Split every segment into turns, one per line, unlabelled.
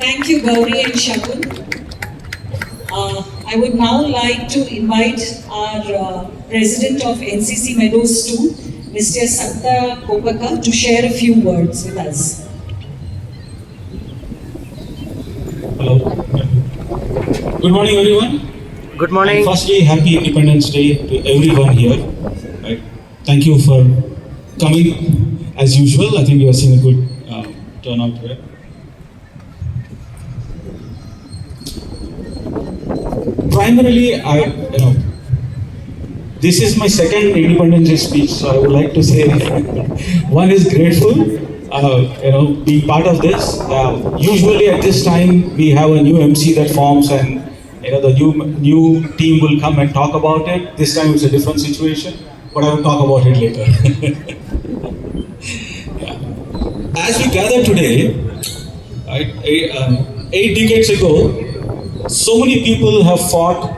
Thank you, Gauri and Shagun. I would now like to invite our President of NCC Meadows 2, Mr. Santa Kopaka, to share a few words with us.
Hello. Good morning, everyone.
Good morning.
And firstly, happy Independence Day to everyone here. Right. Thank you for coming as usual. I think you have seen a good turnout here. Primarily, this is my second Independence Day speech, so I would like to say one is grateful, being part of this. Usually at this time, we have a new MC that forms, and the new team will come and talk about it. This time it's a different situation, but I will talk about it later. Yeah. As we gather today, right, 8 decades ago, so many people have fought,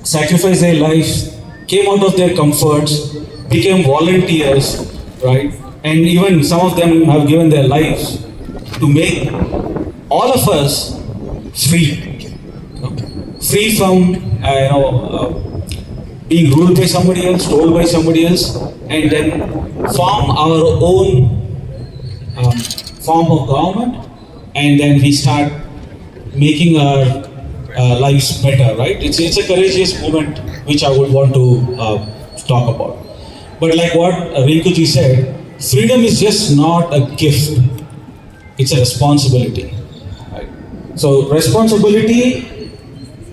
sacrificed their lives, came out of their comforts, became volunteers, right? And even some of them have given their lives to make all of us free. Free from being ruled by somebody else, told by somebody else, and then form our own form of government, and then we start making our lives better, right? It's a courageous movement which I would want to talk about. But like what Rinkuji said, freedom is just not a gift, it's a responsibility. Right? So responsibility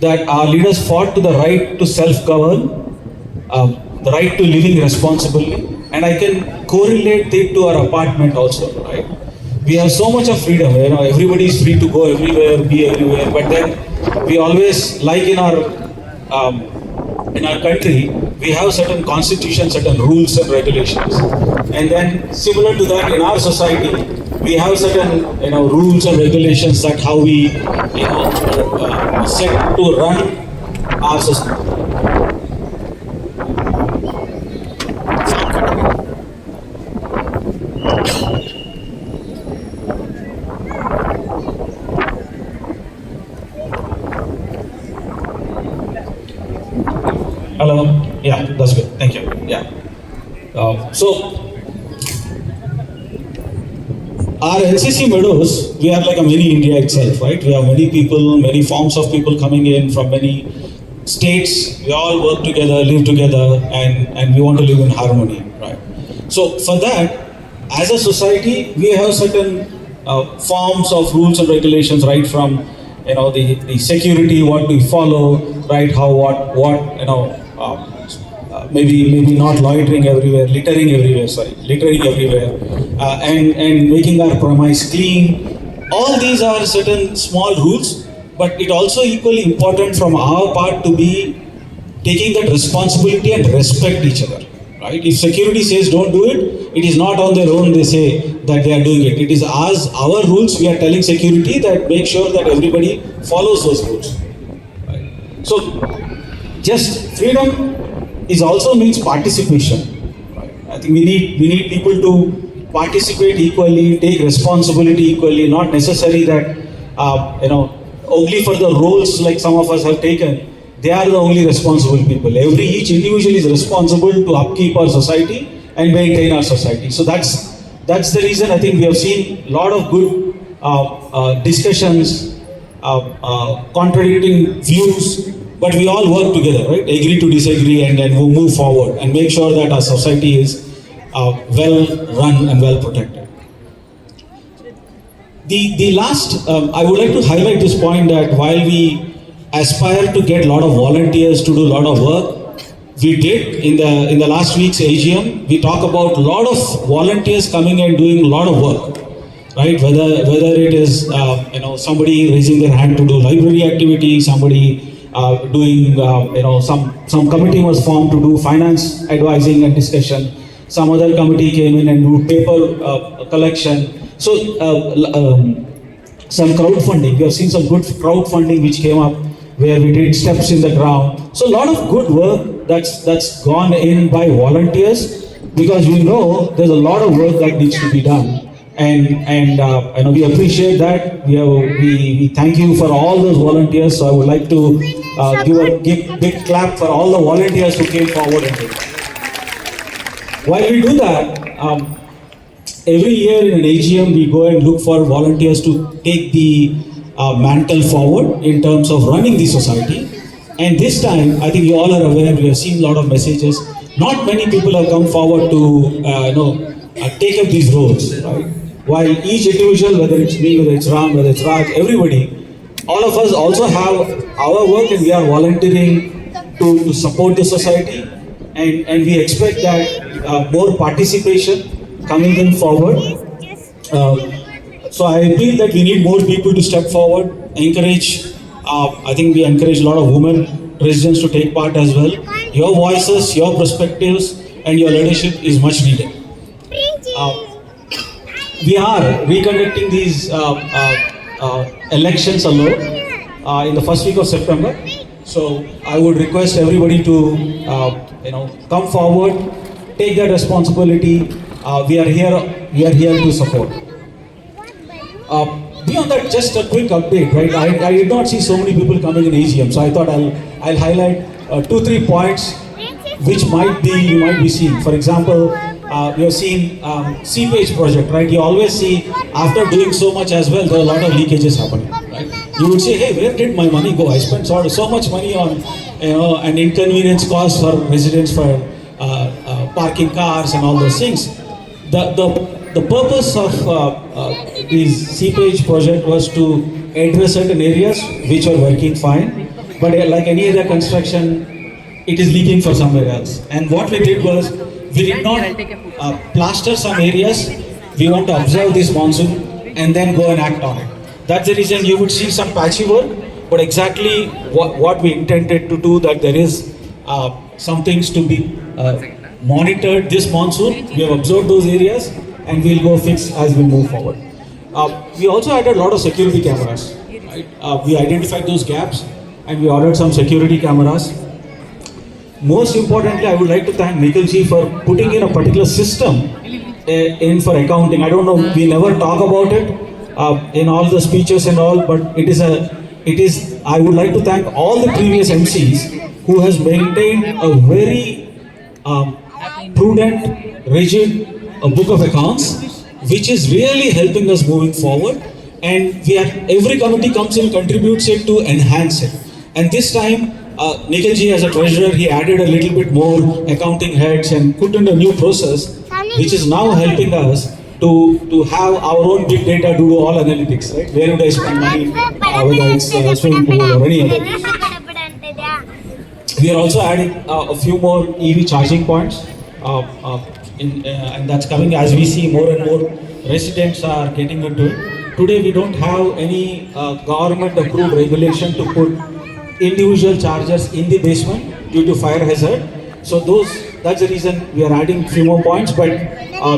that our leaders fought to the right to self-govern, the right to living responsibly, and I can correlate it to our apartment also, right? We have so much of freedom, everybody is free to go everywhere, be everywhere, but then we always, like in our country, we have certain constitutions, certain rules and regulations. And then similar to that in our society, we have certain rules and regulations that how we set to run our society. Hello. Yeah, that's good. Thank you. Yeah. So our NCC Meadows, we are like a mini India itself, right? We have many people, many forms of people coming in from many states. We all work together, live together, and we want to live in harmony, right? So for that, as a society, we have certain forms of rules and regulations, right from the security, what we follow, right? How maybe not loitering everywhere, littering everywhere, and making our premise clean. All these are certain small rules, but it also equally important from our part to be taking that responsibility and respect each other, right? If security says don't do it, it is not on their own they say that they are doing it. It is our rules, we are telling security that make sure that everybody follows those rules, right? So just freedom is also means participation, right? I think we need people to participate equally, take responsibility equally, not necessary that only for the roles like some of us have taken, they are the only responsible people. Each individual is responsible to upkeep our society and maintain our society. So that's the reason I think we have seen a lot of good discussions, contradicting views, but we all work together, right? Agree to disagree, and then we'll move forward and make sure that our society is well run and well protected. The last, I would like to highlight this point that while we aspire to get a lot of volunteers to do a lot of work, we did in the last week's AGM. We talk about a lot of volunteers coming and doing a lot of work, right? Whether it is somebody raising their hand to do library activity, somebody doing some committee was formed to do finance advising and discussion. Some other committee came in and do paper collection. So some crowdfunding. We have seen some good crowdfunding which came up where we did steps in the ground. So a lot of good work that's gone in by volunteers, because we know there's a lot of work that needs to be done. And we appreciate that. We thank you for all those volunteers. So I would like to give a big clap for all the volunteers who came forward and did it. While we do that, every year in an AGM we go and look for volunteers to take the mantle forward in terms of running the society. And this time, I think you all are aware, we have seen a lot of messages. Not many people have come forward to take up these roles, right? While each individual, whether it's me, whether it's Ram, whether it's Raj, everybody, all of us also have our work and we are volunteering to support the society. And we expect that more participation coming in forward. So I feel that we need more people to step forward, encourage. I think we encourage a lot of women residents to take part as well. Your voices, your perspectives, and your leadership is much needed. We are reconducting these elections alone in the first week of September. So I would request everybody to come forward, take that responsibility. We are here to support. Beyond that, just a quick update, right? I did not see so many people coming in AGM, so I thought I'll highlight 2-3 points which you might be seeing. For example, we have seen seepage project, right? You always see after doing so much as well, there are a lot of leakages happening, right? You would say, hey, where did my money go? I spent so much money on an inconvenience cost for residents for parking cars and all those things. The purpose of this seepage project was to address certain areas which are working fine, but like any other construction, it is leaking for somewhere else. And what we did was, we did not plaster some areas. We want to observe this monsoon and then go and act on it. That's the reason you would see some patchy work, but exactly what we intended to do, that there is some things to be monitored this monsoon. We have observed those areas and we'll go fix as we move forward. We also added a lot of security cameras. Right? We identified those gaps and we ordered some security cameras. Most importantly, I would like to thank Nikhil ji for putting in a particular system in for accounting. I don't know, we never talk about it in all the speeches and all, but I would like to thank all the previous MCs who has maintained a very prudent, rigid book of accounts, which is really helping us moving forward. And every committee comes in, contributes it to enhance it. And this time, Nikhil ji as a treasurer, he added a little bit more accounting heads and put in a new process, which is now helping us to have our own big data to do all analytics, right? Where do I spend money, whether it's swimming pool or any other. We are also adding a few more EV charging points, and that's coming as we see more and more residents are getting into it. Today we don't have any government approved regulation to put individual chargers in the basement due to fire hazard. So that's the reason we are adding few more points, but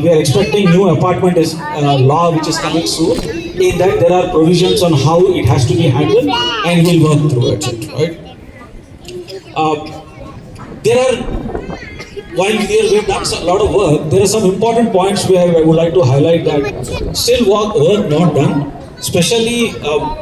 we are expecting new apartment law which is coming soon. In that there are provisions on how it has to be handled and we'll work through it, right? While we have done a lot of work, there are some important points where I would like to highlight that still work not done. Especially,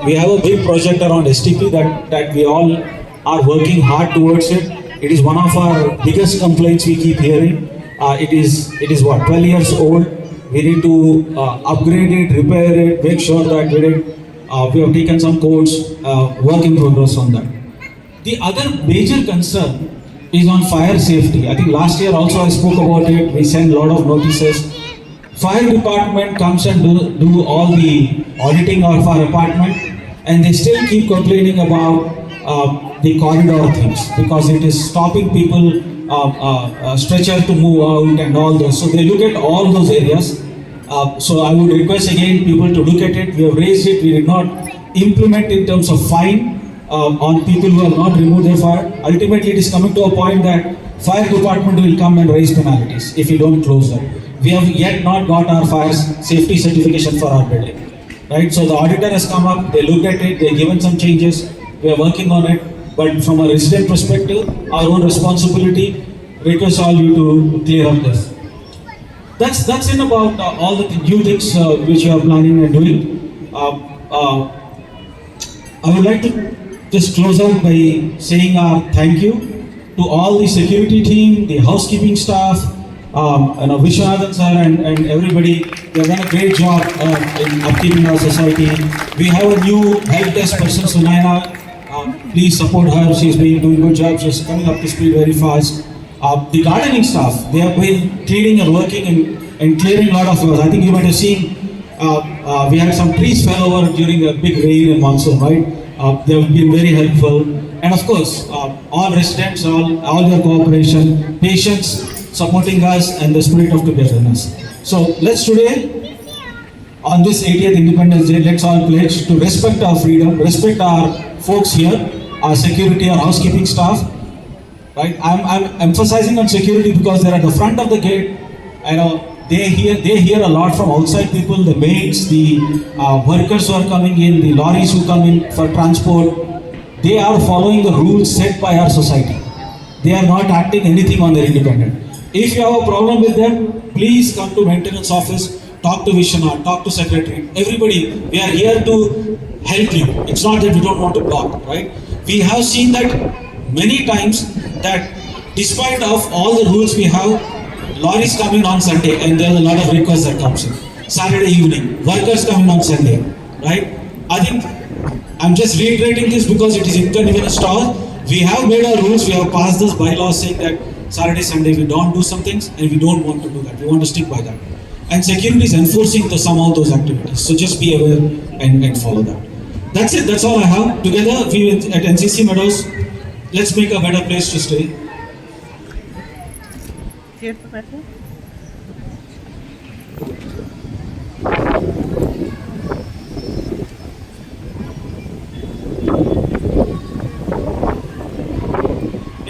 we have a big project around STP that we all are working hard towards it. It is one of our biggest complaints we keep hearing. It is what, 12 years old. We need to upgrade it, repair it, make sure that we have taken some codes, work in progress on that. The other major concern is on fire safety. I think last year also I spoke about it. We sent a lot of notices. Fire department comes and do all the auditing of our apartment, and they still keep complaining about the corridor things because it is stopping people stretcher to move out and all those. So they look at all those areas. So I would request again people to look at it. We have raised it. We did not implement in terms of fine on people who have not removed their fire. Ultimately, it is coming to a point that fire department will come and raise penalties if you don't close them. We have yet not got our fire safety certification for our building. Right? So the auditor has come up, they looked at it, they've given some changes, we are working on it. But from a resident perspective, our own responsibility, request all you to clear up this. That's in about all the new things which you are planning and doing. I would like to just close out by saying our thank you to all the security team, the housekeeping staff, Vishwanathan sir and everybody. They have done a great job in upkeeping our society. We have a new help desk person, Sunaina. Please support her. She's been doing a good job. She's coming up to speed very fast. The gardening staff, they have been cleaning and working and clearing a lot of flowers. I think you might have seen we had some trees fell over during a big rain and monsoon, right? They have been very helpful. And of course, all residents, all their cooperation, patience, supporting us, and the spirit of togetherness. So let's today, on this 80th Independence Day, let's all pledge to respect our freedom, respect our folks here, our security, our housekeeping staff. Right? I'm emphasizing on security because they're at the front of the gate. I know they hear a lot from outside people, the maids, the workers who are coming in, the lorries who come in for transport. They are following the rules set by our society. They are not acting anything on their independent. If you have a problem with them, please come to maintenance office, talk to Vishwanath, talk to secretary. Everybody, we are here to help you. It's not that we don't want to block, right? We have seen that many times that despite of all the rules we have, lorries come in on Sunday and there are a lot of requests that comes in. Saturday evening, workers come in on Sunday, right? I think I'm just reiterating this because it is inconvenience to us. We have made our rules, we have passed this bylaw saying that Saturday, Sunday we don't do some things and we don't want to do that. We want to stick by that. And security is enforcing some of those activities. So just be aware and follow that. That's it, that's all I have. Together, we at NCC Meadows, let's make a better place to stay.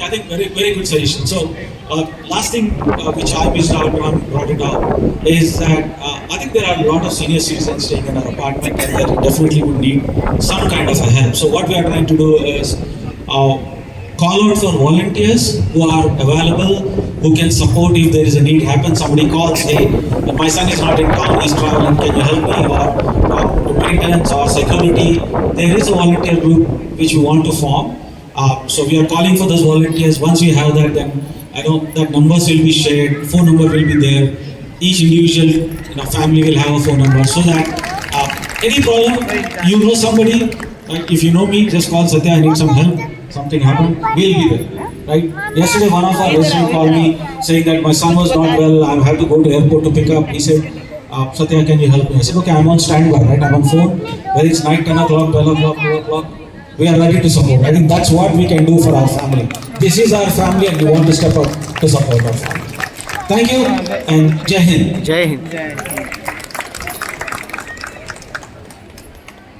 I think very good suggestion. So last thing which I missed out on, brought it up, is that I think there are a lot of senior citizens staying in our apartment and they definitely would need some kind of a help. So what we are trying to do is call out for volunteers who are available, who can support if there is a need happens. Somebody calls, hey, my son is not in town, he's traveling, can you help me? Or to maintenance or security. There is a volunteer group which we want to form. So we are calling for those volunteers. Once we have that, then I know that numbers will be shared, phone number will be there. Each individual family will have a phone number so that any problem, you know somebody, like if you know me, just call Satya, I need some help, something happened, we'll be there. Right? Yesterday one of our residents called me saying that my son was not well, I have to go to airport to pick up. He said, Satya, can you help me? I said, okay, I'm on standby, right? I'm on phone, whether it's night, 10 o'clock, 12 o'clock, 2 o'clock. We are ready to support. I think that's what we can do for our family. This is our family and we want to step up to support our family. Thank you and Jai Hind.
Jai Hind.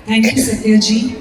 Thank you, Satya ji.